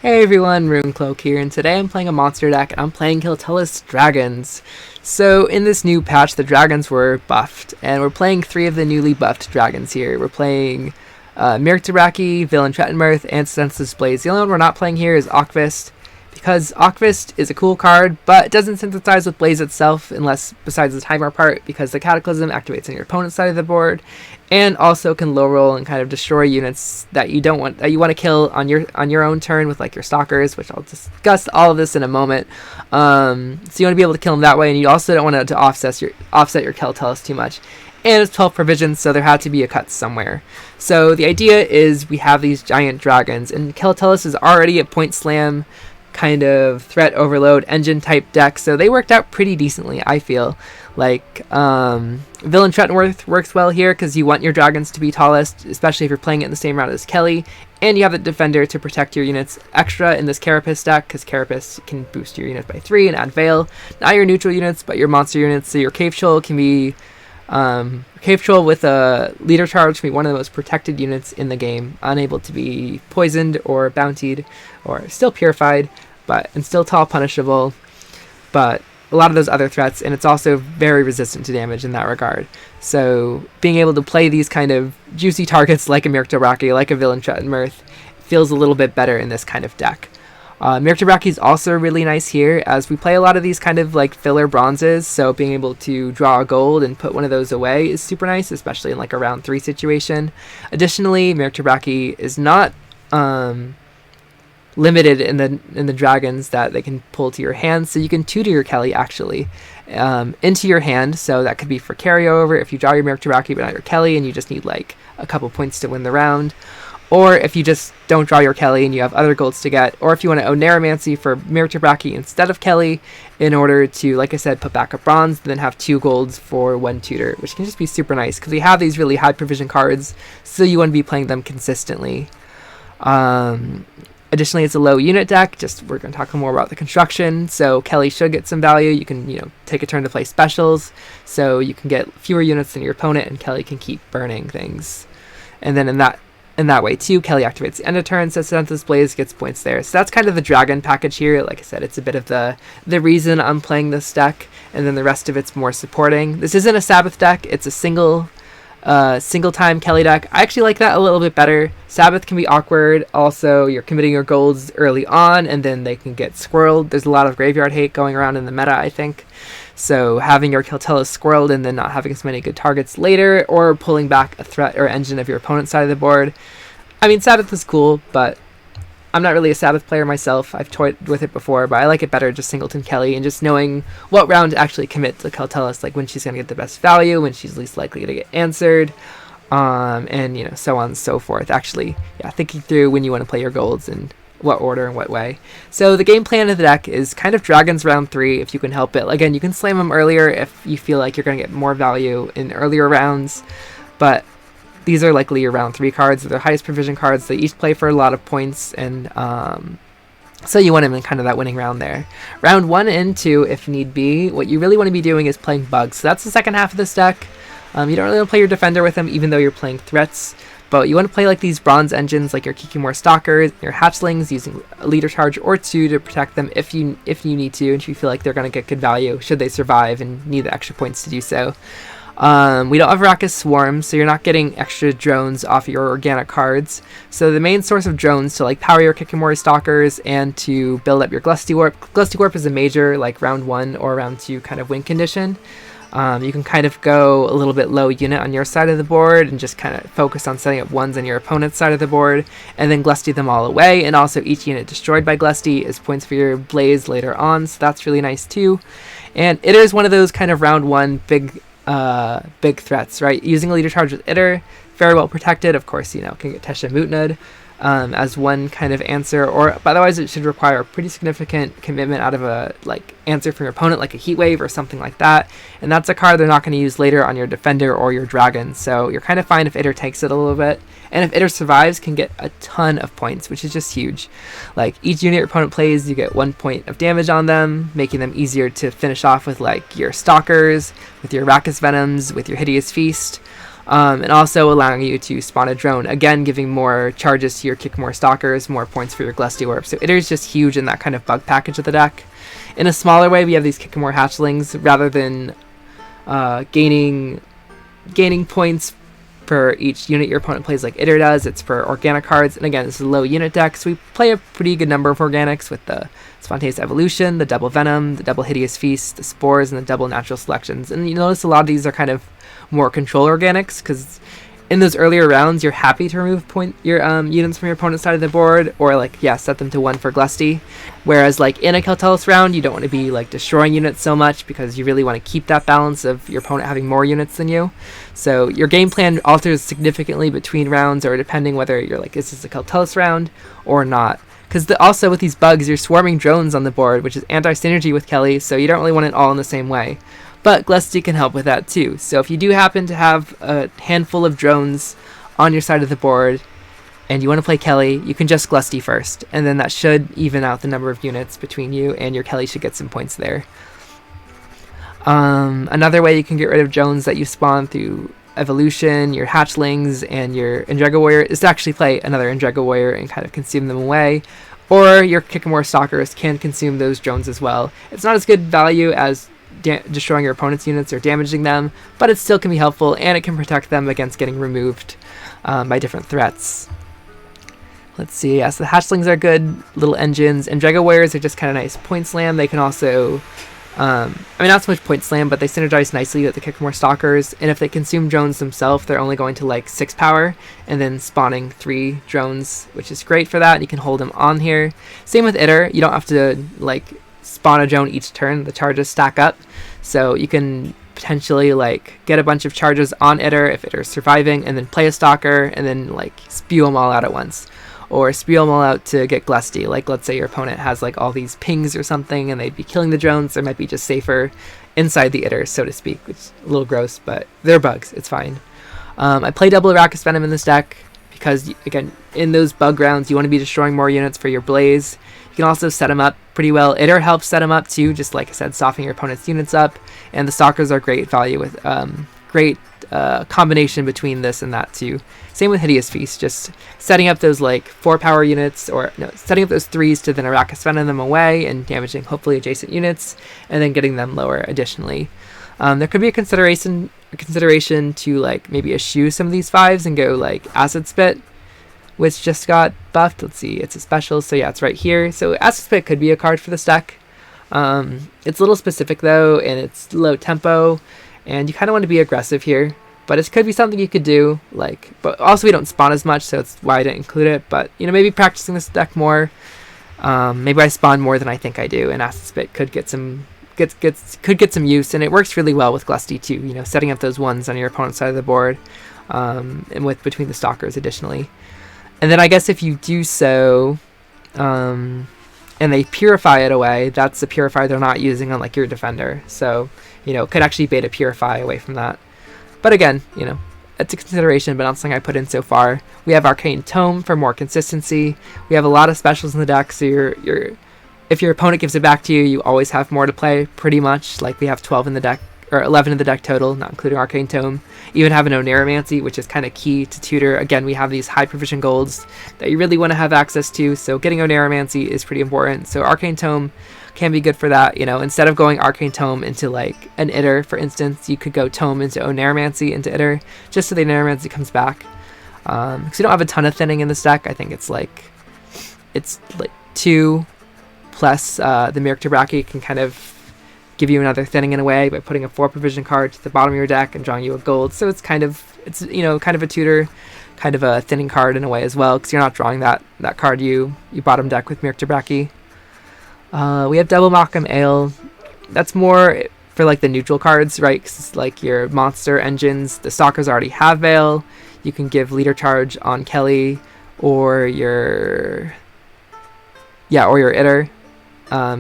Hey everyone, Runecloak here, and today I'm playing a monster deck, and I'm playing Keltullis Dragons. So in this new patch, the dragons were buffed, and we're playing 3 of the newly buffed dragons here. We're playing Mirktaraki, Villain Trettenmirth, and Saesenthessis Blaze. The only one we're not playing here is Akvist, because Akvist is a cool card, but it doesn't synthesize with Blaze itself, unless besides the timer part, because the Cataclysm activates on your opponent's side of the board, and also can low roll and kind of destroy units that you don't want, that you want to kill on your own turn with like your stalkers, which I'll discuss all of this in a moment. So you want to be able to kill them that way, and you also don't want to offset your Keltullis too much. And it's 12 provisions, so there had to be a cut somewhere. So the idea is we have these giant dragons, and Keltullis is already a point slam kind of threat overload engine type deck, so they worked out pretty decently, I feel. Like Villain Trettenmirth works well here because you want your dragons to be tallest, especially if you're playing it in the same round as Kelly, and you have the defender to protect your units extra in this Carapace deck, because Carapace can boost your units by 3 and add Veil. Not your neutral units, but your monster units. So your Cave Troll can be Cave Troll with a leader charge can be one of the most protected units in the game, unable to be poisoned or bountied, or still purified, and still tall punishable, but a lot of those other threats, and it's also very resistant to damage in that regard. So being able to play these kind of juicy targets like a Mirktaraki, like a Villain Trettenmirth, feels a little bit better in this kind of deck. Mirktaraki is also really nice here, as we play a lot of these kind of like filler bronzes, so being able to draw a gold and put one of those away is super nice, especially in like a round 3 situation. Additionally, Mirktaraki is not limited in the dragons that they can pull to your hand, so you can tutor your Kelly actually into your hand, so that could be for carryover if you draw your Mirktaraki but not your Kelly and you just need like a couple points to win the round, or if you just don't draw your Kelly and you have other golds to get, or if you want to own Neuromancy for Mirktaraki instead of Kelly in order to, like I said, put back a bronze, then have 2 golds for 1 tutor, which can just be super nice because we have these really high provision cards, so you want to be playing them consistently. Additionally, it's a low unit deck. We're going to talk more about the construction. So Kelly should get some value. You can, take a turn to play specials, so you can get fewer units than your opponent, and Kelly can keep burning things. And then in that way too, Kelly activates the end of turn, so Saesenthessis Blaze gets points there. So that's kind of the dragon package here. Like I said, it's a bit of the reason I'm playing this deck, and then the rest of it's more supporting. This isn't a Sabbath deck. It's a single time Kelly deck. I actually like that a little bit better. Sabbath can be awkward. Also, you're committing your golds early on, and then they can get squirreled. There's a lot of graveyard hate going around in the meta, I think. So having your Keltullis squirreled and then not having as many good targets later, or pulling back a threat or engine of your opponent's side of the board. I mean, Sabbath is cool, but I'm not really a Sabbath player myself. I've toyed with it before, but I like it better just singleton Kelly and just knowing what round to actually commit to Keltullis, like when she's going to get the best value, when she's least likely to get answered, and so on and so forth. Actually, thinking through when you want to play your golds and what order and what way. So the game plan of the deck is kind of dragons round 3 if you can help it. Again, you can slam them earlier if you feel like you're going to get more value in earlier rounds, but these are likely your round 3 cards. They're the highest provision cards. They each play for a lot of points, and so you want them in kind of that winning round there. Round 1 and 2, if need be, what you really want to be doing is playing bugs. So that's the second half of this deck. You don't really want to play your defender with them, even though you're playing threats, but you want to play like these bronze engines, like your Kikimor Stalkers, your Hatchlings, using a leader charge or 2 to protect them if you need to, and if you feel like they're going to get good value should they survive and need the extra points to do so. We don't have Arrakis Swarm, so you're not getting extra drones off your organic cards. So the main source of drones to like power your Kikimori Stalkers and to build up your Glustyworp. Glustyworp is a major like round 1 or round 2 kind of win condition. You can kind of go a little bit low unit on your side of the board and just kind of focus on setting up 1s on your opponent's side of the board, and then Glusty them all away. And also each unit destroyed by Glusty is points for your Blaze later on, so that's really nice too. And it is one of those kind of round 1 big threats, right? Using a leader charge with Itter, very well protected. Of course, can get Tesha Mutnud as one kind of answer, or otherwise it should require a pretty significant commitment out of a answer from your opponent, like a Heat Wave or something like that. And that's a card they're not going to use later on your defender or your dragon. So you're kind of fine if Itter takes it a little bit. And if Itter survives, can get a ton of points, which is just huge. Like each unit your opponent plays, you get 1 point of damage on them, making them easier to finish off with like your Stalkers, with your Rakkus Venoms, with your Hideous Feast. And also allowing you to spawn a drone, again giving more charges to your Kick More Stalkers, more points for your Glustyworp. So Itter is just huge in that kind of bug package of the deck. In a smaller way, we have these Kick More Hatchlings. Rather than gaining points for each unit your opponent plays like Itter does, it's for organic cards. And again, this is a low unit deck, so we play a pretty good number of organics with the Spontaneous Evolution, the double Venom, the double Hideous Feast, the Spores, and the double Natural Selections. And you notice a lot of these are kind of more control organics, because in those earlier rounds you're happy to remove your units from your opponent's side of the board, or like set them to 1 for Glusty, whereas like in a Keltullis round you don't want to be like destroying units so much, because you really want to keep that balance of your opponent having more units than you. So your game plan alters significantly between rounds, or depending whether you're like, is this a Keltullis round or not. Because also with these bugs, you're swarming drones on the board, which is anti-synergy with Kelly, so you don't really want it all in the same way. But Glusty can help with that too. So if you do happen to have a handful of drones on your side of the board and you want to play Kelly, you can just Glusty first, and then that should even out the number of units between you, and your Kelly should get some points there. Another way you can get rid of drones that you spawn through Evolution, your Hatchlings, and your Endrega Warrior is to actually play another Endrega Warrior and kind of consume them away. Or your Kick More Stalkers can consume those drones as well. It's not as good value as destroying your opponent's units or damaging them, but it still can be helpful, and it can protect them against getting removed by different threats. Let's see, so the Hatchlings are good little engines, and Endrega Warriors are just kind of nice point slam. They can also, not so much point slam, but they synergize nicely with the Kick More Stalkers, and if they consume drones themselves, they're only going to like 6 power, and then spawning 3 drones, which is great for that. You can hold them on here. Same with Itter, you don't have to like spawn a drone each turn, the charges stack up, so you can potentially like get a bunch of charges on Itter if Itter's surviving, and then play a Stalker, and then like spew them all out at once, or spew them all out to get Glusty. Like let's say your opponent has like all these pings or something and they'd be killing the drones, they might be just safer inside the Itter, so to speak, which is a little gross, but they're bugs, it's fine. I play double Arachis Venom in this deck because, again, in those bug rounds you want to be destroying more units for your Blaze. You can also set them up pretty well. Itter helps set them up too, just like I said, softening your opponent's units up, and the Stalkers are great value with great combination between this and that too. Same with Hideous Feast, just setting up those like 4 power units, or no, setting up those 3s to then Arachis Venom them away and damaging hopefully adjacent units, and then getting them lower additionally. There could be a consideration to like maybe eschew some of these 5s and go like Acid Spit, which just got buffed. Let's see, it's a special, so yeah, it's right here. So Acid Spit could be a card for this deck. It's a little specific though, and it's low tempo, and you kind of want to be aggressive here, but it could be something you could do, like, but also we don't spawn as much, so it's why I didn't include it. But maybe practicing this deck more, maybe I spawn more than I think I do, and Acid Spit could get some use, and it works really well with Glusty too, setting up those ones on your opponent's side of the board, and with between the Stalkers additionally. And then I guess if you do so, and they purify it away, that's the purifier they're not using on like your defender. So, could actually beta purify away from that. But again, it's a consideration, but not something I put in so far. We have Arcane Tome for more consistency. We have a lot of specials in the deck, so if your opponent gives it back to you, you always have more to play, pretty much. Like we have 12 in the deck, or 11 in the deck total, not including Arcane Tome. Even have an Oneiromancy, which is kind of key to tutor. Again, we have these high provision golds that you really want to have access to, so getting Oneiromancy is pretty important. So Arcane Tome can be good for that. Instead of going Arcane Tome into like an Itter, for instance, you could go Tome into Oneiromancy into Itter, just so the Oneiromancy comes back. Because you don't have a ton of thinning in this deck. I think it's like 2 plus the Mirk Tabraki can kind of give you another thinning in a way by putting a 4 provision card to the bottom of your deck and drawing you a gold. So it's kind of a tutor, kind of a thinning card in a way as well, because you're not drawing that card you bottom deck with Mirk Tabraki. We have double Malcolm Ale. That's more for like the neutral cards, right? Because it's like your monster engines. The Stalkers already have Veil. You can give Leader Charge on Kelly or your Itter.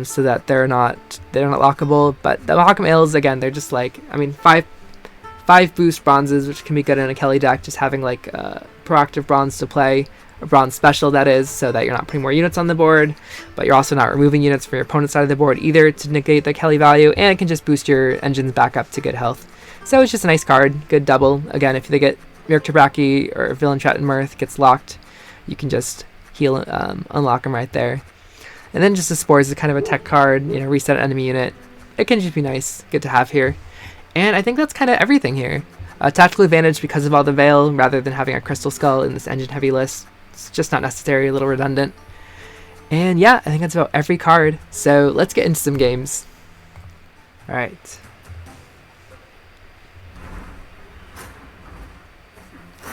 So that they're not lockable. But the Malcolm Ales, again, they're just like, 5 boost bronzes, which can be good in a Kelly deck, just having like proactive bronze to play, a bronze special that is, so that you're not putting more units on the board, but you're also not removing units from your opponent's side of the board either to negate the Kelly value, and it can just boost your engines back up to good health. So it's just a nice card, good double. Again, if they get Mirk or Villain Chat and Mirth gets locked, you can just heal, unlock them right there. And then just the Spores is kind of a tech card, you know, reset an enemy unit. It can just be nice, good to have here. And I think that's kind of everything here. Tactical advantage because of all the Veil, rather than having a Crystal Skull in this engine heavy list. It's just not necessary, a little redundant. And yeah, I think that's about every card. So let's get into some games. Alright.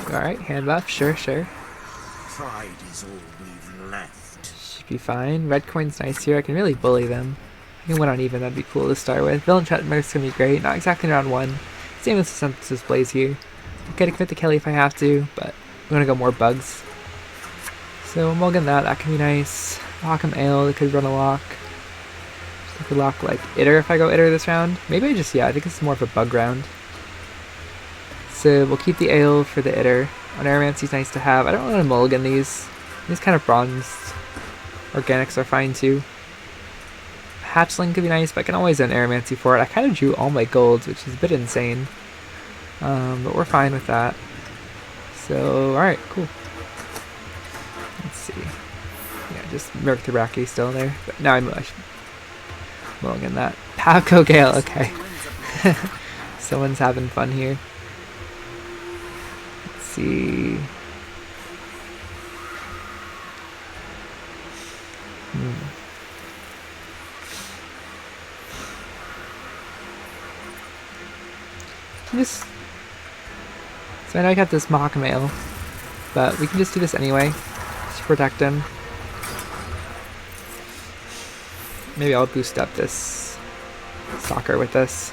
Alright, Handbuff, sure. Pride is all we've left. Should be fine. Red coin's nice here. I can really bully them. I can win on even, that'd be cool to start with. Villain Chat and Mirth's gonna be great. Not exactly round 1. Same with Saesenthessis Blaze here. I'm gonna commit to Kelly if I have to, but I'm gonna go more bugs. So mulligan that can be nice. Lock him Ale, they could run a lock. I could lock like Itter if I go Itter this round. Maybe I think it's more of a bug round. So we'll keep the Ale for the Itter. On Aeromancy's nice to have. I don't want to mulligan these. These kind of bronze organics are fine too. Hatchling could be nice, but I can always own Aeromancy for it. I kind of drew all my golds, which is a bit insane. But we're fine with that. So, alright, cool. Let's see. Yeah, just Mirk still there. But now I'm mulligan that. Pavco Gale, okay. Someone's having fun here. Let's see. So I know I got this Mock Mail, but we can just do this anyway, just to protect him. Maybe I'll boost up this Stalker with this.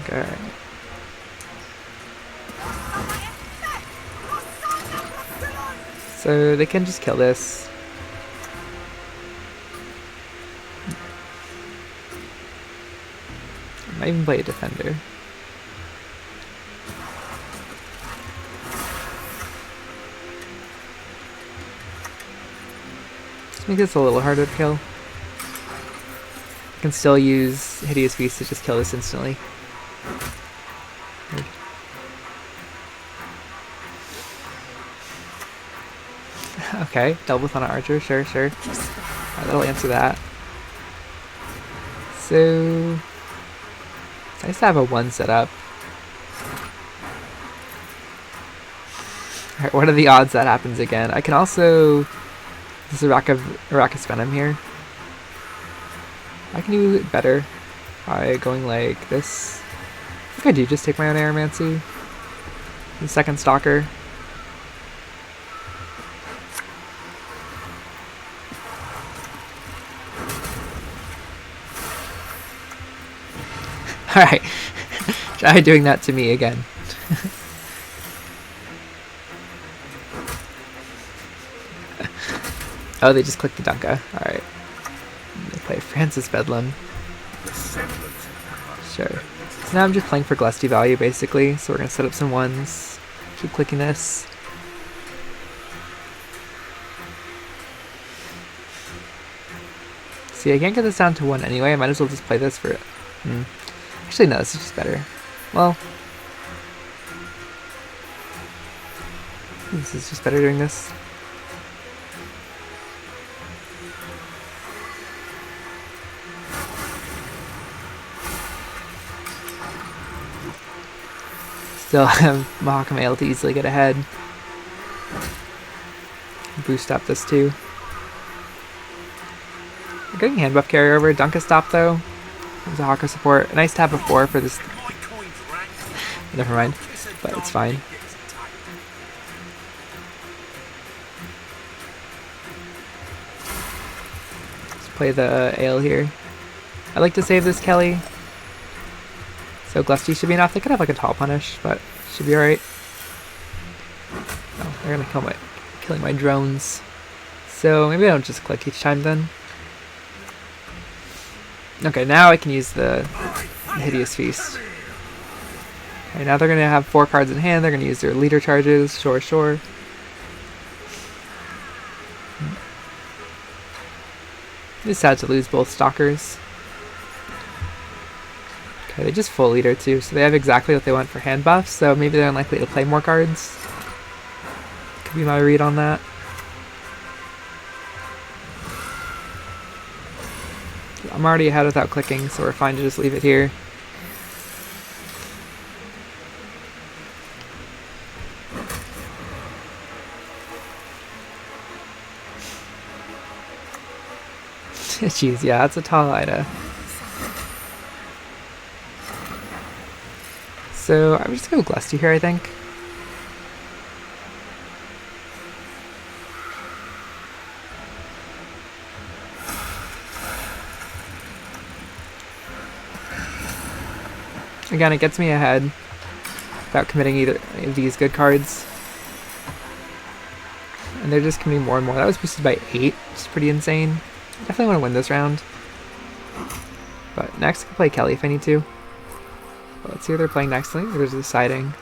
Okay. So they can just kill this. I might even play a Defender. Just make this a little harder to kill. I can still use Hideous Feast to just kill this instantly. Okay, double with on an archer, sure. Right, that'll answer that. So it's nice to have a 1 set up. Alright, what are the odds that happens again? I can also... This is Arachis Venom here. I can do it better by going like this. I think I do just take my own Aeromancy. The second Stalker. Alright, try doing that to me again. Oh, they just clicked the Dunka. Alright. They play Francis Bedlam. Sure. So now I'm just playing for Glusty value, basically. So we're going to set up some 1s. Keep clicking this. See, I can't get this down to 1 anyway. I might as well just play this for it. Actually, no, this is just better. Well, this is just better doing this. Still have Mahakamail to easily get ahead. Boost up this too. We're getting Handbuff carryover. Dunka stop though. There's a Hawker support. Nice to have a 4 for this. Never mind, but it's fine. Let's play the Ale here. I'd like to save this Kelly. So Glusty should be enough. They could have like a tall punish, but should be alright. Oh, they're gonna killing my drones. So maybe I don't just click each time then. Okay, now I can use the Hideous Feast. Okay, now they're gonna have 4 cards in hand. They're gonna use their leader charges. Sure. It's sad to lose both Stalkers. Okay, they just full leader too, so they have exactly what they want for hand buffs, so maybe they're unlikely to play more cards. Could be my read on that. I'm already ahead without clicking, so we're fine to just leave it here. Jeez, yeah, that's a tall Ida. So I would just go Glusty here, I think. Again, it gets me ahead without committing either of these good cards. And they're just committing more and more. That was boosted by 8, which is pretty insane. Definitely want to win this round. But next I can play Kelly if I need to. But let's see what they're playing next. I think they're deciding.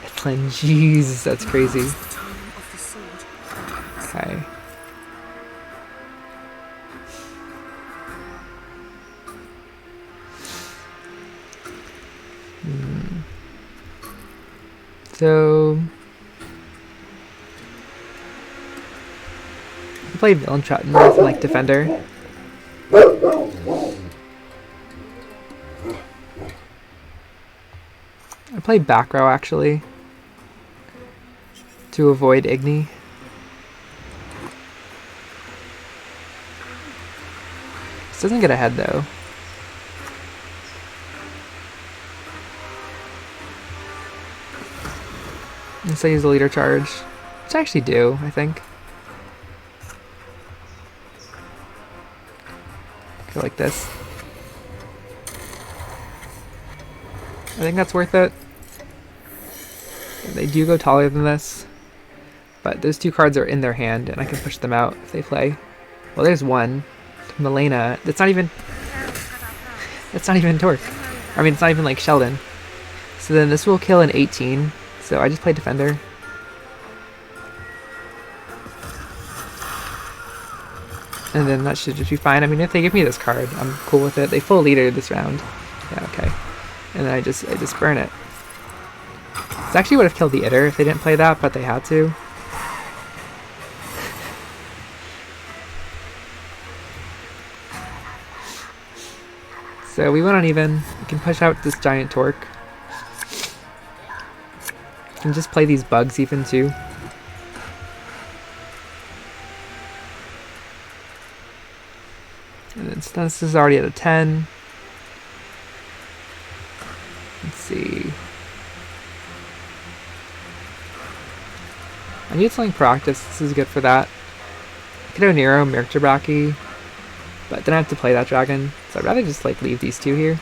Itland, jeez, that's crazy. Okay. So I play Villain Trot and like Defender. I play back row actually to avoid Igni. This doesn't get ahead though. Unless I use a leader charge, which I actually do, I think. Go like this. I think that's worth it. They do go taller than this, but those two cards are in their hand, and I can push them out if they play. Well, there's one. Milena. That's not even Torque. I mean, it's not even like Sheldon. So then this will kill an 18. So I just play Defender. And then that should just be fine. I mean, if they give me this card, I'm cool with it. They full leader this round. Yeah, okay. And then I just burn it. This actually would have killed the Itter if they didn't play that, but they had to. So we went uneven. We can push out this giant Torque. We can just play these bugs even too. And then Stance is already at a 10. Let's see. I need something practice. This is good for that. I could have Nero, Mirkjabraki, but then I have to play that dragon. So I'd rather just like leave these two here.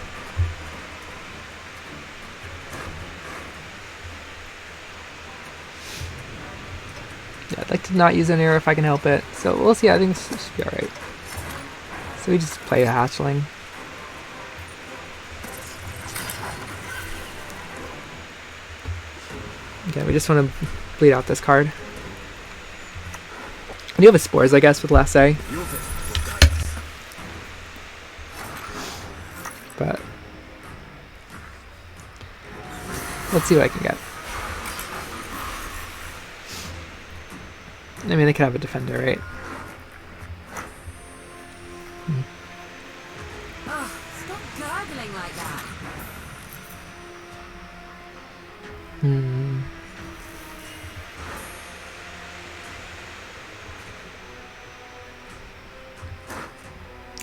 Yeah, I'd like to not use an Nero if I can help it. So we'll see. I think this should be alright. So we just play a hatchling. Okay, we just want to bleed out this card. I do have a Spores, I guess, with Lasse. But let's see what I can get. I mean, they could have a Defender, right? Oh, stop gurgling like that.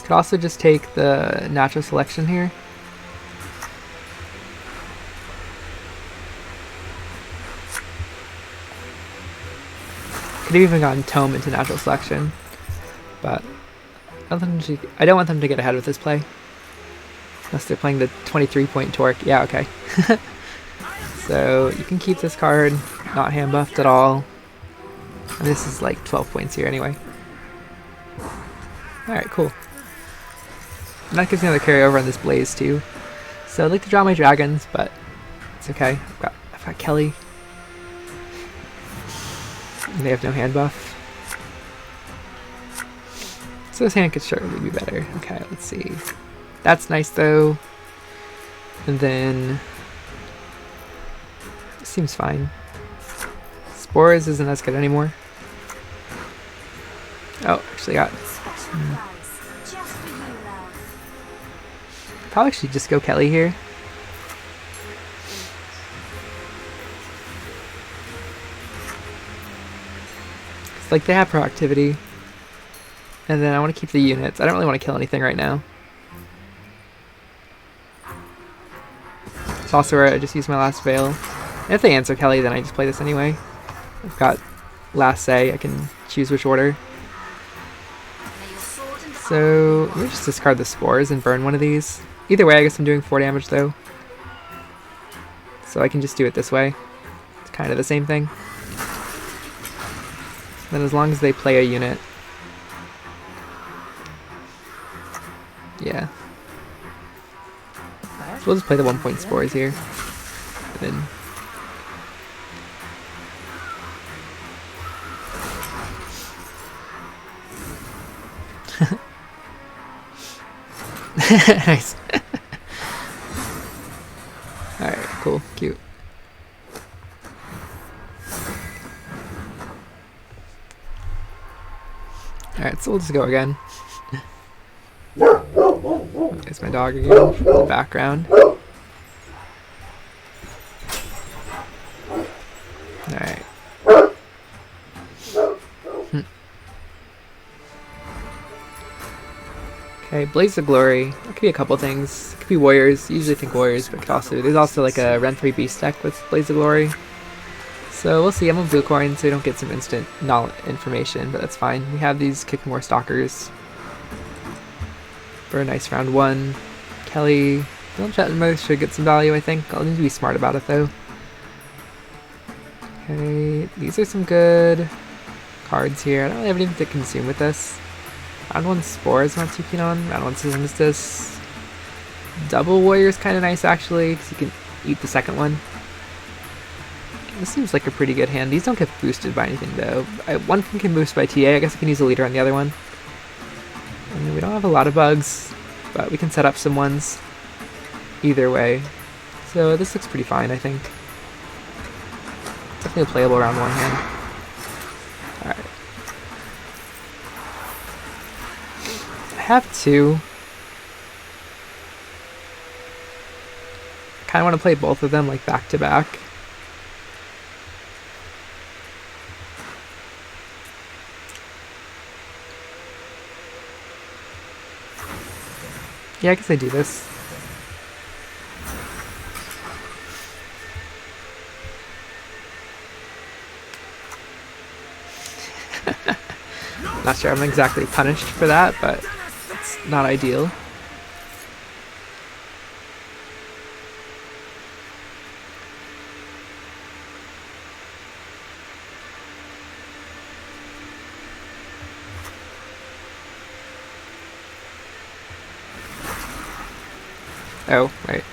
Could also just take the natural selection here. Could have even gotten Tome into natural selection, but I don't want them to get ahead with this play. Unless they're playing the 23-point Torque. Yeah, okay. So you can keep this card, not hand buffed at all. And this is like 12 points here anyway. Alright, cool. And that gives me another carryover on this Blaze too. So I'd like to draw my dragons, but it's okay. I've got Kelly. And they have no hand buff. So this hand could certainly be better. Okay, let's see. That's nice though. And then seems fine. Spores isn't as good anymore. Oh, actually got. Probably should just go Kelly here. It's like they have proactivity. And then I want to keep the units. I don't really want to kill anything right now. Sorcerer, I just used my last Veil. And if they answer Kelly, then I just play this anyway. I've got last say, I can choose which order. So, let me just discard the Spores and burn one of these. Either way, I guess I'm doing 4 damage though. So I can just do it this way. It's kind of the same thing. Then as long as they play a unit. Yeah. So we'll just play the 1-point Spores here. And then nice. Alright, cool, cute. Alright, so we'll just go again. There's my dog again in the background. Alright. Okay, Blaze of Glory. That could be a couple things. It could be Warriors. Usually think Warriors, but there's also like a Renfrey Beast deck with Blaze of Glory. So we'll see. I'm a blue coin, so we don't get some instant knowledge information, but that's fine. We have these kick more stalkers for a nice round 1. Kelly, Don't chat mode should get some value, I think. I'll need to be smart about it though. Okay, these are some good cards here. I don't really have anything to consume with this. Round 1 Spores I'm not too keen on. Round 1 Saesenthessis. Double Warrior's kind of nice actually, because you can eat the second one. This seems like a pretty good hand. These don't get boosted by anything though. One can boost by TA. I guess I can use a leader on the other one. And we don't have a lot of bugs, but we can set up some ones either way. So this looks pretty fine, I think. Definitely a playable round 1 hand. Alright. I have 2. I kind of want to play both of them like back to back. Yeah, I guess I do this. Not sure I'm exactly punished for that, but it's not ideal. Oh, right.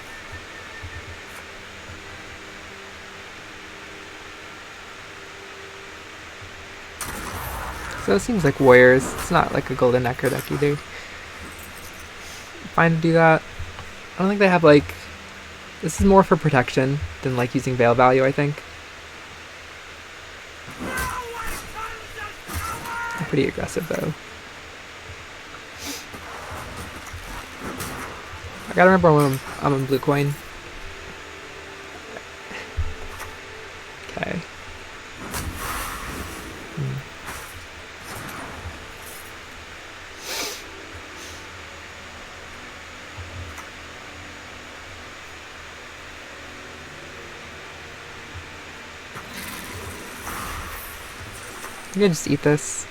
So it seems like Warriors. It's not like a Golden Necker deck either. Fine to do that. I don't think they have like... This is more for protection than like using Veil value, I think. They're pretty aggressive though. I gotta remember when I'm on blue coin. Okay. I'm gonna just eat this.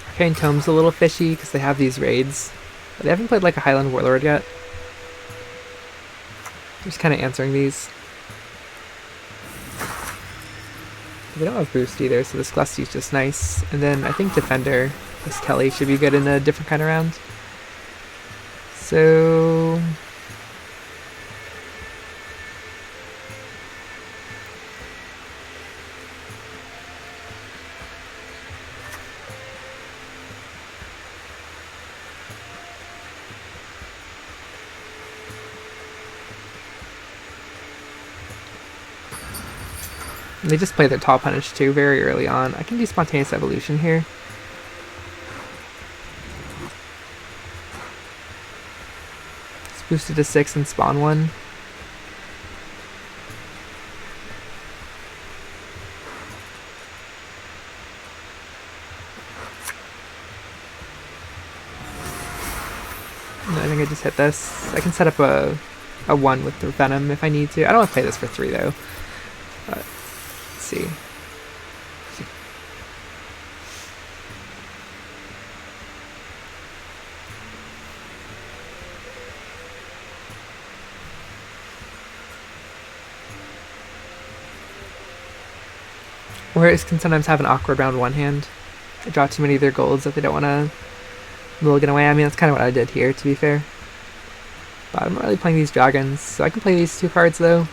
Arcane Tome's a little fishy because they have these raids, but they haven't played like a Highland Warlord yet. I'm just kind of answering these. They don't have boost either, so this Glusty's just nice. And then I think Defender, this Kelly, should be good in a different kind of round. So... And they just play their tall punish too very early on. I can do spontaneous evolution here. It's boosted to 6 and spawn 1. And I think I just hit this. I can set up a 1 with the Venom if I need to. I don't want to play this for 3 though. But let's see. Warriors can sometimes have an awkward round 1 hand. They draw too many of their golds that they don't want to mulligan away. I mean, that's kind of what I did here, to be fair. But I'm not really playing these dragons, so I can play these 2 cards though.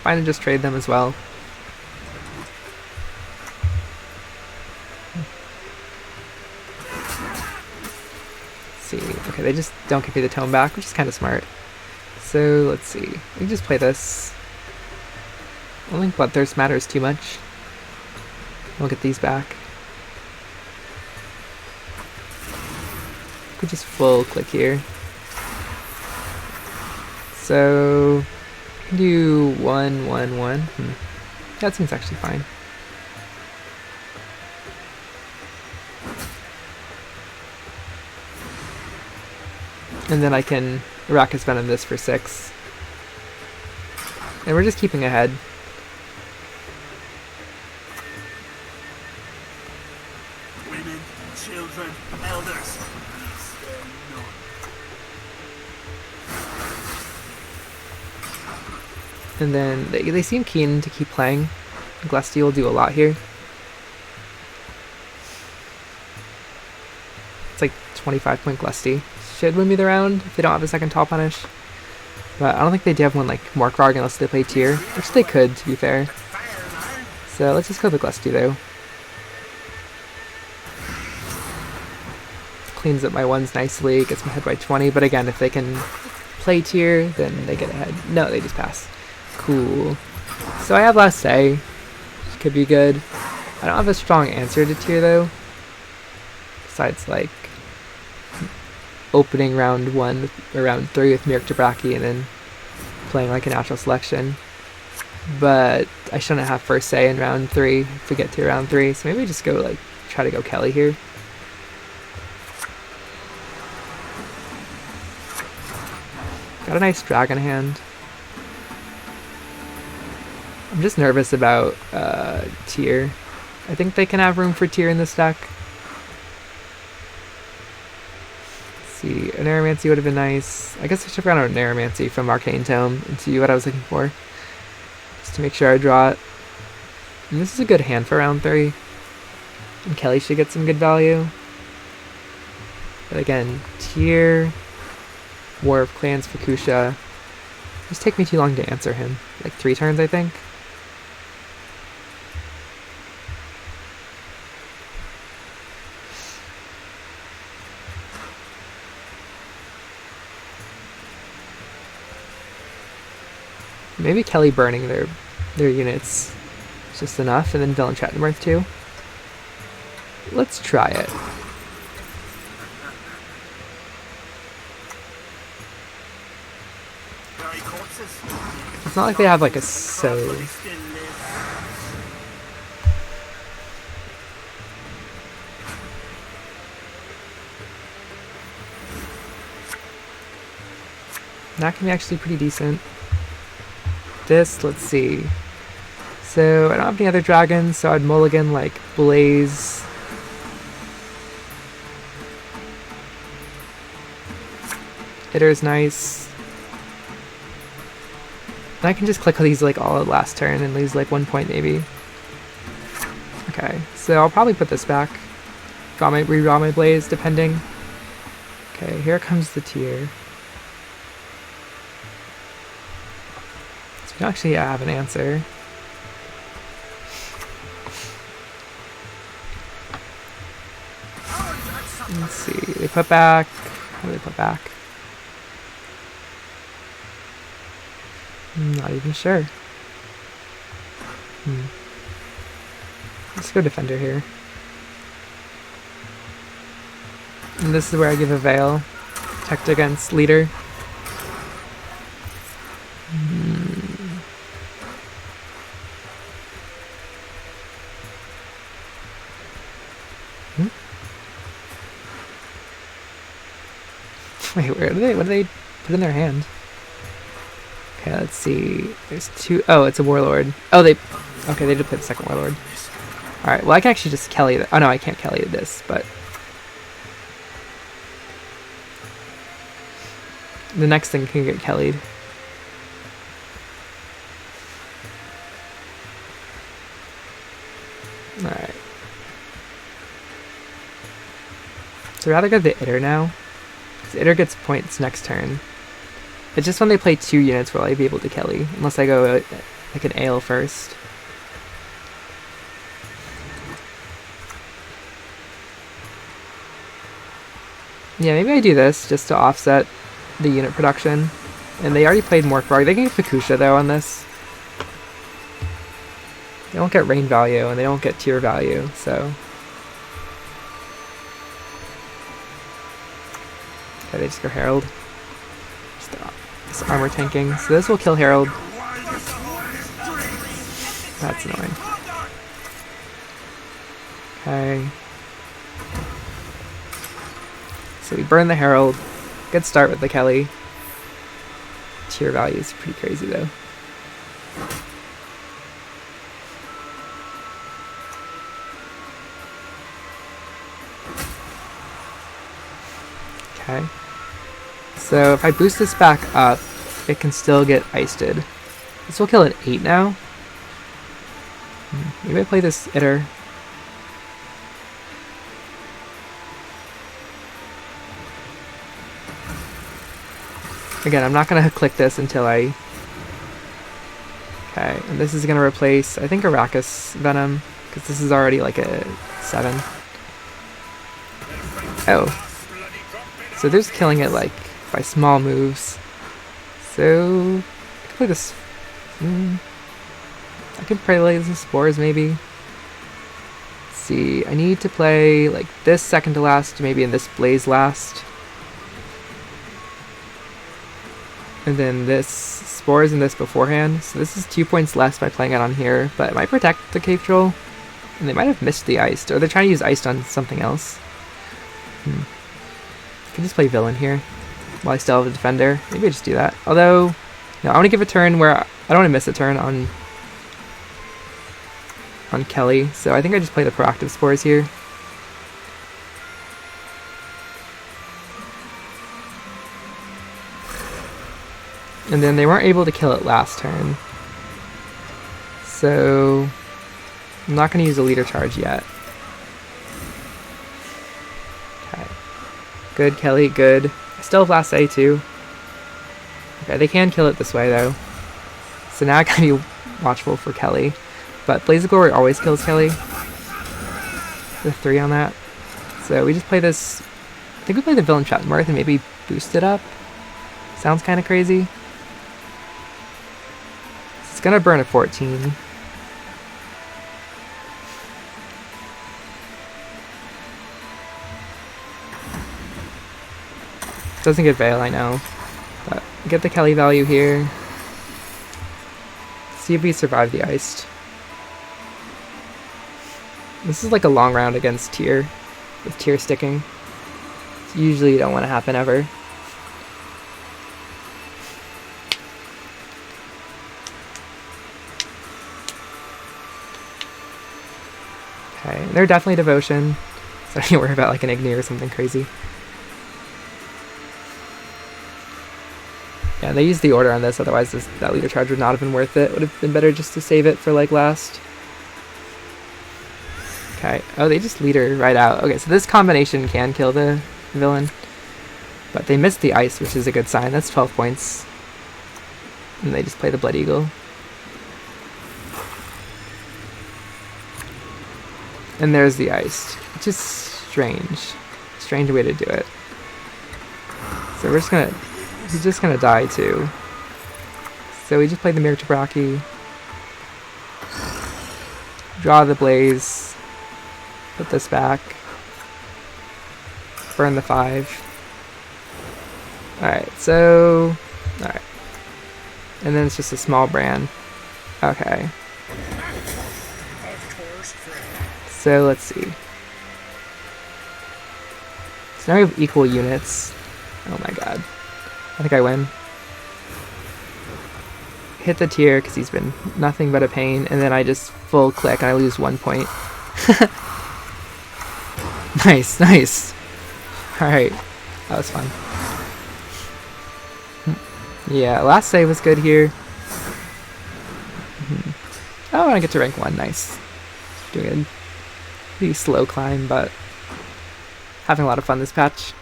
Fine to just trade them as well. Let's see. Okay, they just don't give me the tome back, which is kind of smart. So let's see. We can just play this. I don't think Bloodthirst matters too much. We'll get these back. Could just full click here. So I can do 1, 1, 1. That seems actually fine. And then I can Arachis Venom this for 6. And we're just keeping ahead. Women, children, elders. And then they seem keen to keep playing. Glusty will do a lot here. It's like 25-point Glusty. Should win me the round if they don't have a second tall punish. But I don't think they do have one like Morkrog unless they play tier, which they could, to be fair. So let's just go with Glusty though. Cleans up my 1s nicely, gets my head by 20, but again, if they can play tier, then they get ahead. No, they just pass. Cool. So I have last say, which could be good. I don't have a strong answer to tier though. Besides like opening round 1 or round 3 with Mirk Jabraki and then playing like a natural selection. But I shouldn't have first say in round 3 if we get to round 3. So maybe just go like try to go Kelly here. Got a nice dragon hand. I'm just nervous about tier. I think they can have room for tier in this deck. Let's see, an Aeromancy would have been nice. I guess I should have gone an Aeromancy from Arcane Tome and see what I was looking for. Just to make sure I draw it. And this is a good hand for round 3. And Kelly should get some good value. But again, tier, War of Clans, Fukusha. Just take me too long to answer him. Like 3 turns, I think. Maybe Kelly burning their units is just enough, and then Villain Chattenworth too. Let's try it. It's not like they have like a Sove. That can be actually pretty decent. This, let's see. So I don't have any other dragons, so I'd mulligan like Blaze. Hitter's nice. And I can just click these like all at last turn and lose like 1 point maybe. Okay, so I'll probably put this back. Redraw my Blaze depending. Okay, here comes the tier. So we don't actually have an answer. Let's see, they put back, what do they put back? I'm not even sure. Let's go defender here. And this is where I give a Veil. Protect against leader. Wait, what do they put in their hand? Okay, let's see. There's two. Oh, it's a warlord. Oh, they did play the second warlord. Alright, well I can actually just Kelly oh no, I can't Kelly this, but the next thing can get Kellied. Alright. So I'd rather go the Itter now. Because Itter gets points next turn. It's just when they play 2 units will I be able to Kelly, unless I go like an Ale first. Yeah, maybe I do this just to offset the unit production. And they already played Morkvarg. They can get Fukusha though on this. They don't get rain value and they don't get tier value, so. Okay, they just go Herald. Just this armor tanking. So this will kill Herald. That's annoying. Okay. So we burn the Herald. Good start with the Kelly. Tier value is pretty crazy though. Okay. So if I boost this back up, it can still get iced-ed. This will kill at 8 now. Maybe I play this Itter. Again, I'm not going to click this until I... Okay, and this is going to replace, I think, Arrakis Venom, because this is already like a 7. Oh. So they're just killing it like by small moves. So I can play this. I can play the Spores maybe. Let's see, I need to play like this second to last, maybe in this Blaze last. And then this Spores and this beforehand. So this is 2 points less by playing it on here, but it might protect the Cave Troll. And they might have missed the Iced, or they're trying to use Iced on something else. I can just play Villain here while I still have a Defender. Maybe I just do that. Although, no, I want to give a turn where I don't want to miss a turn on Kelly. So I think I just play the Proactive Spores here. And then they weren't able to kill it last turn. So I'm not going to use a leader charge yet. Okay. Good, Kelly, good. I still have last A too. Okay, they can kill it this way though. So now I gotta be watchful for Kelly. But Blaze of Glory always kills Kelly. The 3 on that. So we just play this. I think we play the Villain Trap Mirth and maybe boost it up. Sounds kind of crazy. It's gonna burn a 14. Doesn't get Veil, I know. But get the Kelly value here. See if we survive the Iced. This is like a long round against Tier, with Tier sticking. Usually you don't want to happen ever. Okay, they're definitely Devotion, so I don't worry about like an Igni or something crazy. Yeah, they used the order on this, otherwise that leader charge would not have been worth it. Would have been better just to save it for like last. Okay, oh, they just leader right out. Okay, so this combination can kill the villain, but they missed the Ice, which is a good sign. That's 12 points. And they just play the Blood Eagle. And there's the Ice, which is strange. Strange way to do it. So we're just gonna... He's just gonna die too. So we just play the Mirror Tabraki. Draw the Blaze. Put this back. Burn the 5. Alright, so... Alright. And then it's just a small brand. Okay. So let's see. So now we have equal units. Oh my god. I think I win. Hit the tier because he's been nothing but a pain, and then I just full click and I lose 1 point. Nice, nice. Alright. That was fun. Yeah, last save was good here. Oh, I get to rank 1. Nice. Doing a pretty slow climb, but having a lot of fun this patch.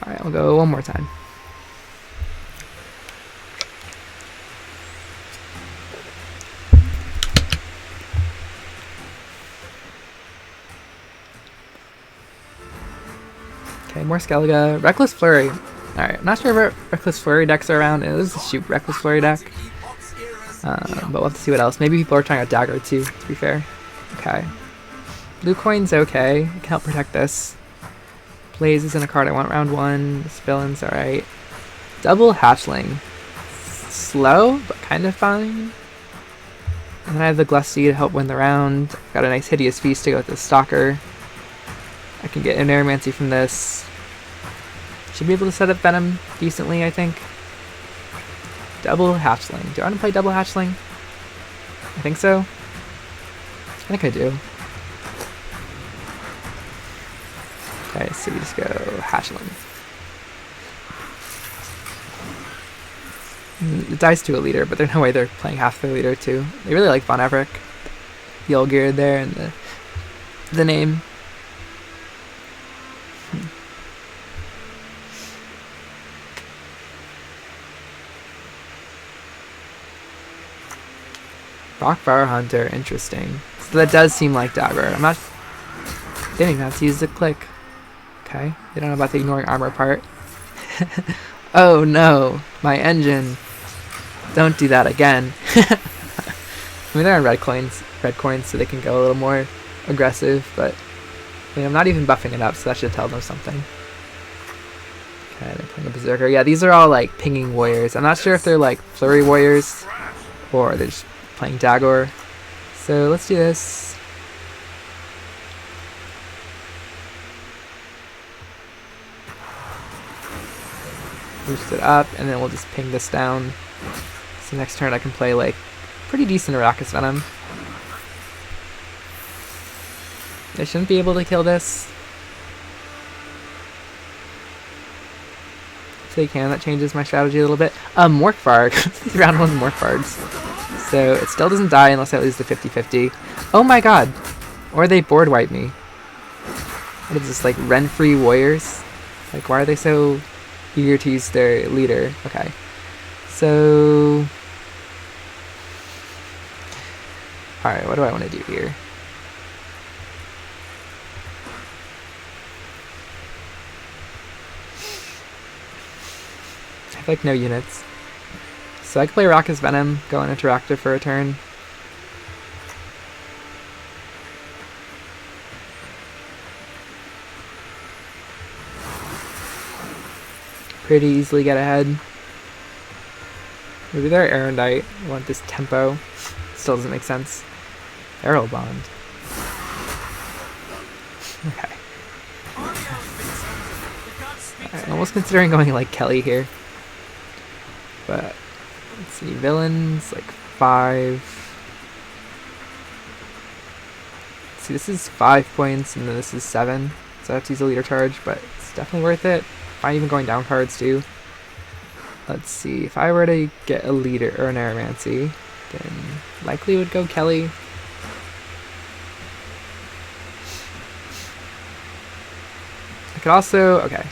Alright, I'll go one more time. Okay, more Skellige. Reckless Flurry. Alright, I'm not sure if Reckless Flurry decks are around. It was a shoot Reckless Flurry deck. But we'll have to see what else. Maybe people are trying a Dagger too, to be fair. Okay. Blue Coin's okay. It can help protect this. Blaze isn't a card I want round 1. This villain's alright. Double Hatchling. Slow, but kind of fine. And then I have the Glusty to help win the round. Got a nice Hideous Feast to go with the Stalker. I can get an Aeromancy from this. Should be able to set up Venom decently, I think. Double Hatchling. Do I want to play Double Hatchling? I think so. I think I do. Okay, so we just go Hatchling. It dies to a leader, but there's no way they're playing half their leader too. They really like Von Everett. The old gear there and the name. Rockfire Hunter, interesting. So that does seem like Dagger. I'm not... They didn't even have to use the click. Okay, they don't know about the ignoring armor part. Oh no, my engine. Don't do that again. I mean, they're on red coins, so they can go a little more aggressive, but I mean, I'm not even buffing it up, so that should tell them something. Okay, they're playing a Berserker. Yeah, these are all like pinging warriors. I'm not sure if they're like Flurry warriors or they're just playing Dagger. So let's do this. Boost it up, and then we'll just ping this down. So next turn I can play like pretty decent Arachis Venom. They shouldn't be able to kill this. If they can, that changes my strategy a little bit. Morkvarg. Round 1 Morkvargs. So it still doesn't die unless I lose the 50-50. Oh my god! Or they board wipe me. What is this, like rent-free warriors? Like, why are they so eager to use their leader? Okay. So... Alright, what do I want to do here? I have like no units. So I can play Arachis Venom, go on Interactive for a turn. Pretty easily get ahead. Maybe they're Aerondight. I want this tempo. Still doesn't make sense. Arrow Bond. Okay. I'm almost considering going like Kelly here. But let's see, villains, like 5. Let's see, this is 5 points, and then this is 7. So I have to use a leader charge, but it's definitely worth it. Fine even going down cards too. Let's see, if I were to get a leader or an Aeromancy, then likely would go Kelly. I could also, okay.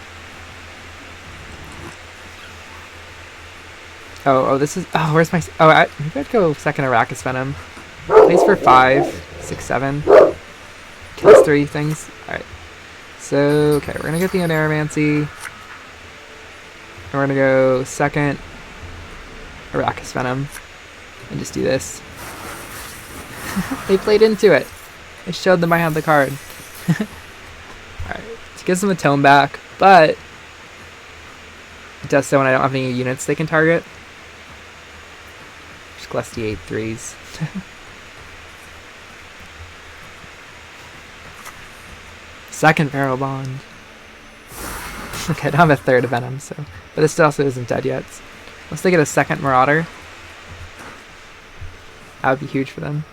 Oh, this is, oh, where's my, oh, maybe I'd go second Arachis Venom. Plays for 5, 6, 7. Kills 3 things. Alright. So, okay, we're gonna get the Aeromancy. And we're gonna go second Arachis Venom. And just do this. They played into it. I showed them I had the card. Alright, it gives them a tome back, but it does so when I don't have any units they can target. Just Glusty 8/3s. Second Feral Bond. Okay, I don't have a third Venom, so. But this also isn't dead yet. Unless they get a second Marauder. That would be huge for them.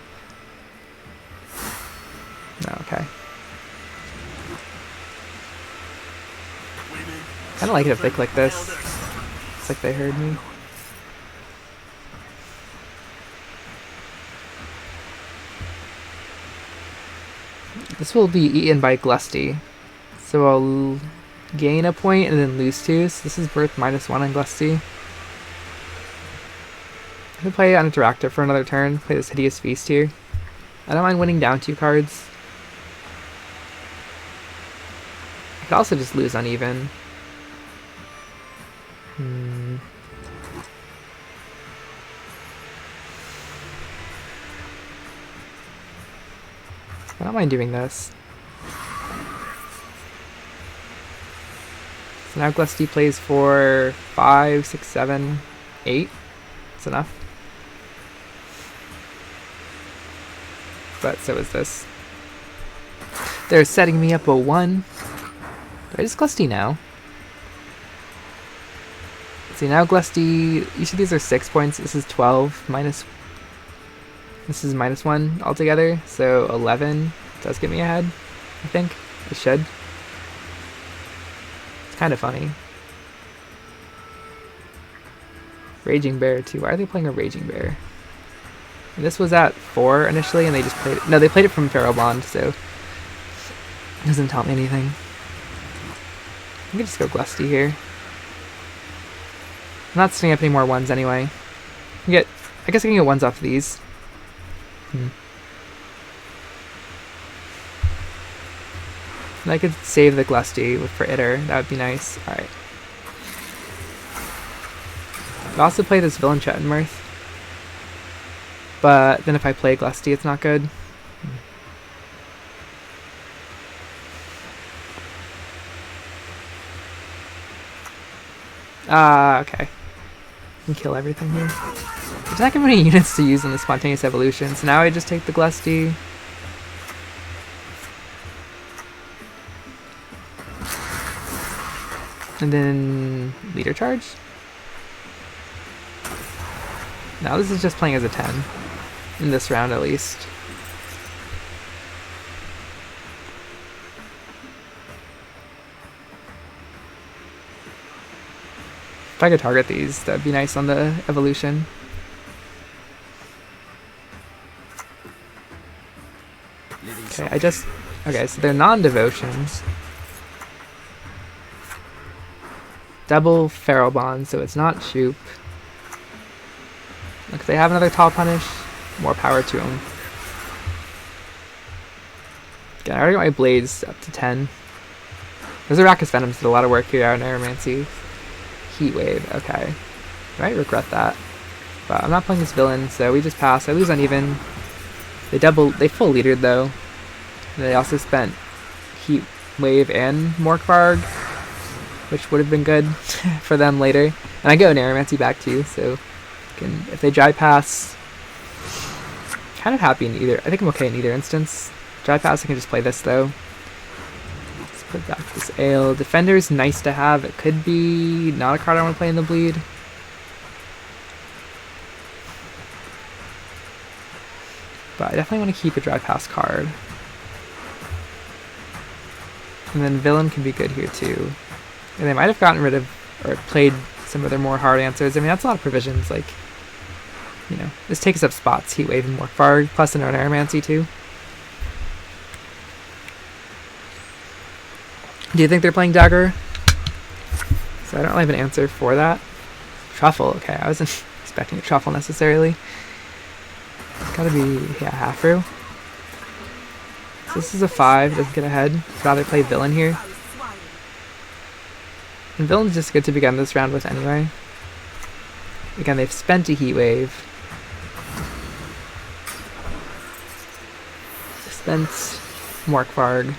No, okay. Kind of like it if they click this. It's like they heard me. This will be eaten by Glusty. So I'll gain a point and then lose 2. So this is worth -1 on Glusty. I can play Uninteractive for another turn. Play this Hideous Feast here. I don't mind winning down 2 cards. I could also just lose uneven. I don't mind doing this. So now Glusty plays for 5, 6, 7, 8. That's enough. But so is this. They're setting me up a 1. Do I just Glusty now? See, now Glusty, each of these are 6 points. This is 12 minus. This is -1 altogether, so 11 does get me ahead, I think. It should. It's kind of funny. Raging Bear too. Why are they playing a Raging Bear? And this was at 4 initially, and they just played it. No, they played it from Feral Bond, so it doesn't tell me anything. I can just go Glusty here. I'm not setting up any more 1s anyway. I guess I can get 1s off of these. And I could save the Glusty for Itter. That would be nice. Alright. I'd also play this Villain Chettenmirth. But then if I play Glusty, it's not good. Okay. I can kill everything here. There's not giving me any units to use in the Spontaneous Evolution, so now I just take the Glusty. And then Leader Charge? Now this is just playing as a 10. In this round at least. If I could target these, that'd be nice on the evolution. Okay, okay, so they're non-devotions. Double Feral Bond, so it's not Shoop. Look, if they have another Tall Punish, more power to them. Again, I already got my Blades up to 10. Those Arachis Venoms did a lot of work here out in Aeromancy. Heat Wave, okay. I might regret that. But I'm not playing this villain, so we just pass. I lose uneven. They full leadered though. And they also spent Heat Wave and Morkvarg, which would have been good for them later. And I go Aeromancy back too, so if they dry pass, kind of happy in either. I think I'm okay in either instance. Dry pass, I can just play this though. Let's put back this Ale. Defender's nice to have. It could be not a card I want to play in the bleed. But I definitely want to keep a dry pass card. And then Villain can be good here too. And they might have gotten rid of, or played some of their more hard answers. I mean, that's a lot of provisions, like, you know, this takes up spots. Heat Wave and Morkvarg, plus an Aeromancy too. Do you think they're playing Dagger? So I don't really have an answer for that. Truffle, okay, I wasn't expecting a Truffle necessarily. It's gotta be, yeah, half row. So this is a 5, doesn't get ahead. I'd rather play Villain here. And Villain's just good to begin this round with anyway. Again, they've spent a Heat Wave. spent Morkvarg.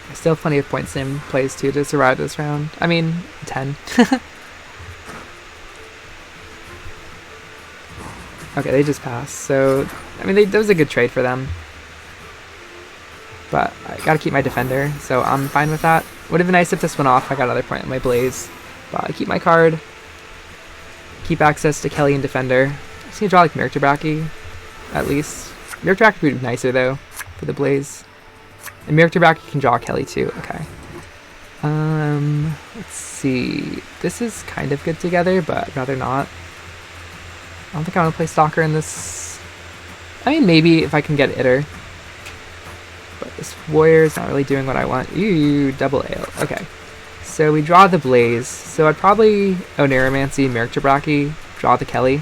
I still have plenty of points in plays too to survive this round. I mean, 10. Okay, they just passed, so I mean that was a good trade for them. But I gotta keep my defender, so I'm fine with that. Would have been nice if this went off. I got another point on my Blaze. But I keep my card. Keep access to Kelly and defender. I just need to draw like Mirktabraki, at least. Mirktabraki would be nicer though, for the Blaze. And Mirktabraki can draw Kelly too, okay. Let's see. This is kind of good together, but I'd rather not. I don't think I want to play Stalker in this. I mean, maybe if I can get Itter. But this Warrior is not really doing what I want. Ooh, double Ale. Okay. So we draw the Blaze. So I'd probably Oneiromancy, Mirktabraki, draw the Kelly.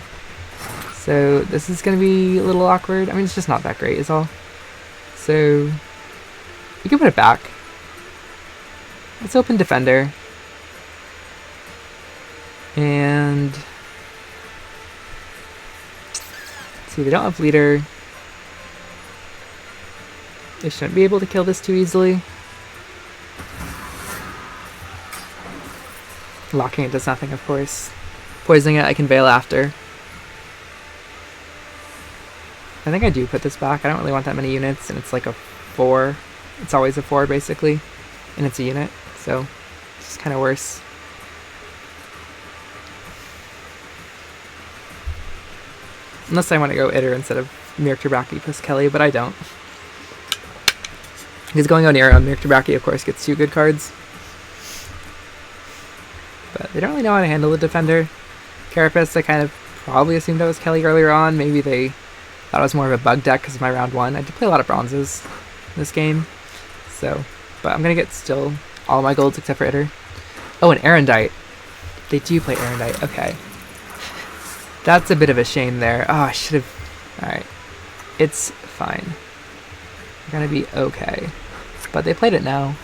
So this is going to be a little awkward. I mean, it's just not that great is all. So we can put it back. Let's open Defender. And let's see, they don't have Leader. They shouldn't be able to kill this too easily. Locking it does nothing, of course. Poisoning it, I can Veil after. I think I do put this back. I don't really want that many units, and it's like a 4. It's always a 4, basically. And it's a unit, so it's just kind of worse. Unless I want to go Itter instead of Mirktabraki plus Kelly, but I don't. Because going on Onero, Mirktabraki, of course, gets 2 good cards. But they don't really know how to handle the defender. Carapace, I kind of probably assumed I was Kelly earlier on. Maybe they thought it was more of a bug deck because of my round 1. I did play a lot of bronzes in this game. So, but I'm going to get still all my golds except for Itter. Oh, and Aerondight. They do play Aerondight. Okay. That's a bit of a shame there. Oh, I should have... Alright. It's fine. We're going to be okay. But they played it now.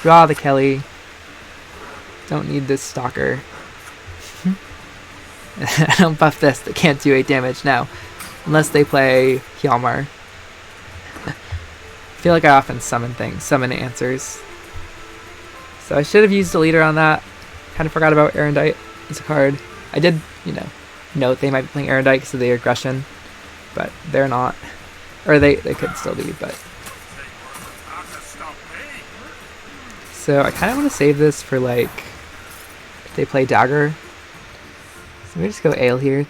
Draw the Kelly. Don't need this Stalker. I don't buff this. They can't do 8 damage now. Unless they play Hjalmar. I feel like I often summon things. Summon answers. So I should have used a leader on that. Kind of forgot about Aerondight as a card. I did, you know, note they might be playing Aerondight because of the aggression. But they're not. Or they could still be, but... So I kind of want to save this for, like, if they play Dagger. So let me just go Ale here.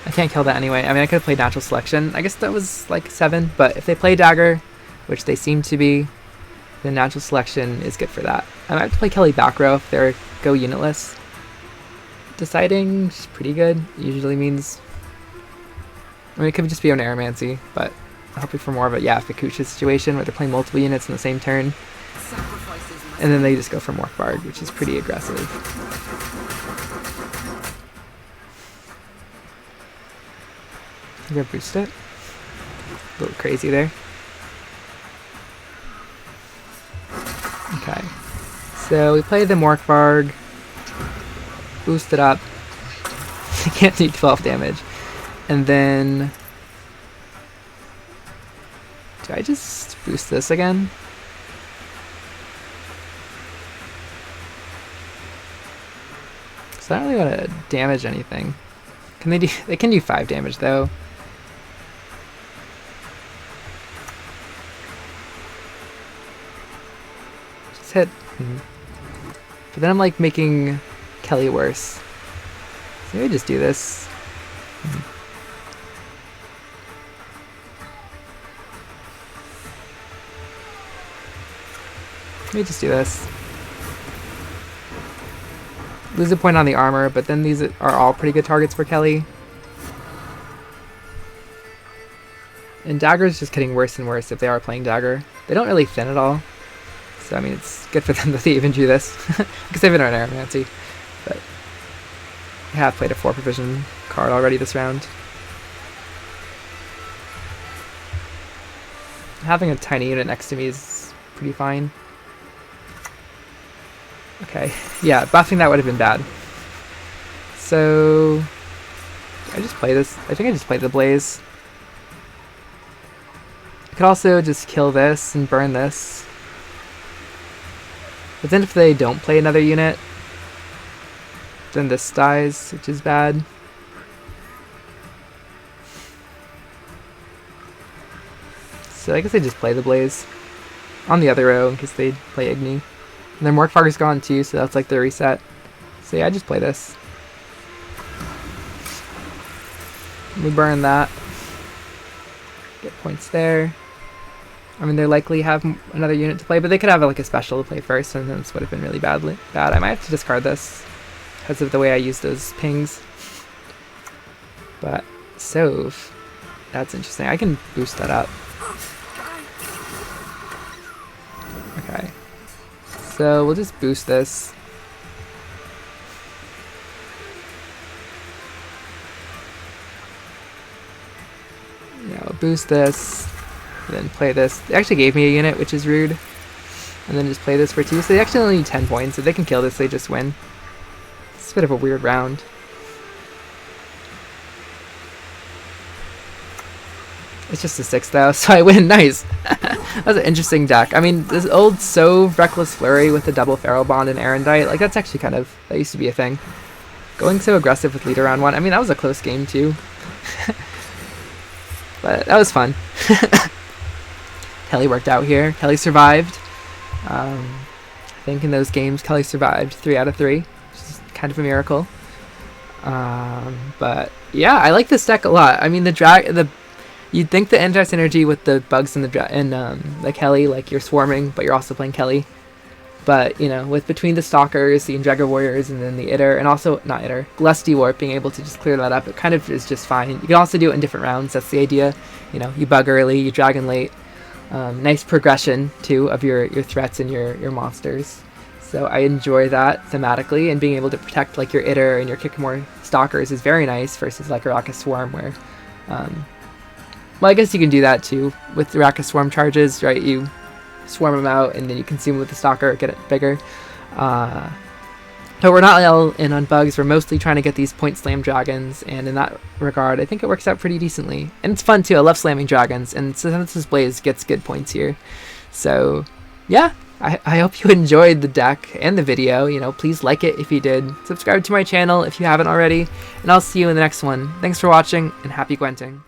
I can't kill that anyway. I mean, I could have played Natural Selection. I guess that was, like, 7. But if they play Dagger, which they seem to be, then Natural Selection is good for that. I might have to play Kelly back row if they're go unitless. Deciding is pretty good. Usually means... I mean, it could just be Oneiromancy, but I'm hoping for more of a Yafakucha situation where they're playing multiple units in the same turn. And then they just go for Morkvarg, which is pretty aggressive. I'm gonna boost it. A little crazy there. Okay. So we play the Morkvarg. Boost it up. I can't do 12 damage. And then... Do I just boost this again? So I don't really want to damage anything. Can they do... They can do 5 damage though. Just hit... But then I'm like making Kelly worse. So maybe just do this. Let me just do this. Lose a point on the armor, but then these are all pretty good targets for Kelly. And Dagger's just getting worse and worse if they are playing Dagger. They don't really thin at all. So, I mean, it's good for them that they even do this. Because they've been on Aeromancy. But I have played a 4 provision card already this round. having a tiny unit next to me is pretty fine. Okay, yeah, buffing that would have been bad. So I just play this. I think I just played the Blaze. I could also just kill this and burn this. But then if they don't play another unit, then this dies, which is bad. So I guess I just play the Blaze on the other row in case they play Igni. And then Morkfar's gone too, so that's like the reset. So yeah, I just play this. We burn that. Get points there. I mean, they likely have another unit to play, but they could have like a special to play first, and then this would have been really bad. I might have to discard this because of the way I use those pings. But Sove, that's interesting. I can boost that up. Okay, so we'll just boost this. Yeah, we'll boost this. Then play this. They actually gave me a unit, which is rude. And then just play this for 2. So they actually only need 10 points. If they can kill this, they just win. It's a bit of a weird round. It's just a 6 though, so I win. Nice. That's an interesting deck. I mean, this old Sove Reckless Flurry with the double Feral Bond and Aerondight, like that's actually that used to be a thing. Going so aggressive with leader round 1. I mean, that was a close game too. But that was fun. Kelly worked out here. Kelly survived. I think in those games, Kelly survived 3 out of 3, which is kind of a miracle. But yeah, I like this deck a lot. I mean, you'd think the anti-synergy with the bugs and the Kelly, like you're swarming, but you're also playing Kelly. But you know, with between the Stalkers, the Injegger Warriors, and then the Itter, and also not Itter, Glustyworp, being able to just clear that up, it kind of is just fine. You can also do it in different rounds. That's the idea. You know, you bug early, you dragon late. Nice progression too of your threats and your monsters. So I enjoy that thematically, and being able to protect like your Itter and your Kickmore Stalkers is very nice versus like a Raka Swarm where, well, I guess you can do that too with the Raka Swarm charges, right? You swarm them out and then you consume them with the Stalker, get it bigger. But we're not all in on bugs. We're mostly trying to get these point slam dragons, and in that regard, I think it works out pretty decently. And it's fun too. I love slamming dragons, and Saesenthessis Blaze gets good points here. So yeah, I hope you enjoyed the deck and the video. You know, please like it if you did. Subscribe to my channel if you haven't already, and I'll see you in the next one. Thanks for watching, and happy Gwenting.